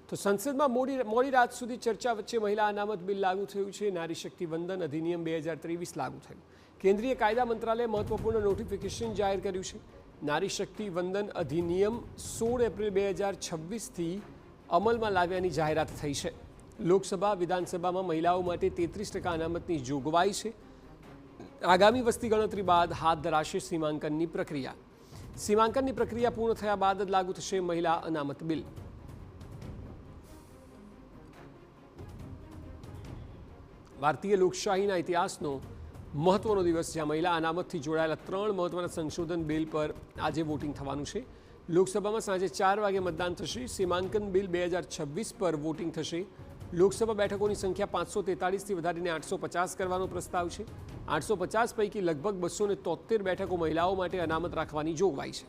તો સંસદમાં મોડી રાત સુધી ચર્ચા વચ્ચે મહિલા અનામત બિલ લાગુ થયું છે। નારી શક્તિ વંદન અધિનિયમ 2023 લાગુ થયું। કેન્દ્રીય કાયદા મંત્રાલયે મહત્વપૂર્ણ નોટિફિકેશન જાહેર કર્યું છે। નારી શક્તિ વંદન અધિનિયમ 16 એપ્રિલ 2026થી અમલમાં લાવ્યાની જાહેરાત થઈ છે। લોકસભા વિધાનસભામાં મહિલાઓ માટે 33% અનામતની જોગવાઈ છે। આગામી વસ્તી ગણતરી બાદ હાથ ધરાશે સીમાંકનની પ્રક્રિયા। સીમાંકનની પ્રક્રિયા પૂર્ણ થયા બાદ જ લાગુ થશે મહિલા અનામત બિલ। ભારતીય લોકશાહીના ઇતિહાસનો મહત્વનો દિવસ, જ્યાં મહિલા અનામતથી જોડાયેલા 3 મહત્વના સંશોધન બિલ પર આજે વોટિંગ થવાનું છે। લોકસભામાં સાંજે 4 વાગે મતદાન થશે। સીમાંકન બિલ 2026 પર વોટિંગ થશે। લોકસભા બેઠકોની સંખ્યા 543થી વધારીને 850 કરવાનો પ્રસ્તાવ છે। 850 પૈકી લગભગ 273 બેઠકો મહિલાઓ માટે અનામત રાખવાની જોગવાઈ છે।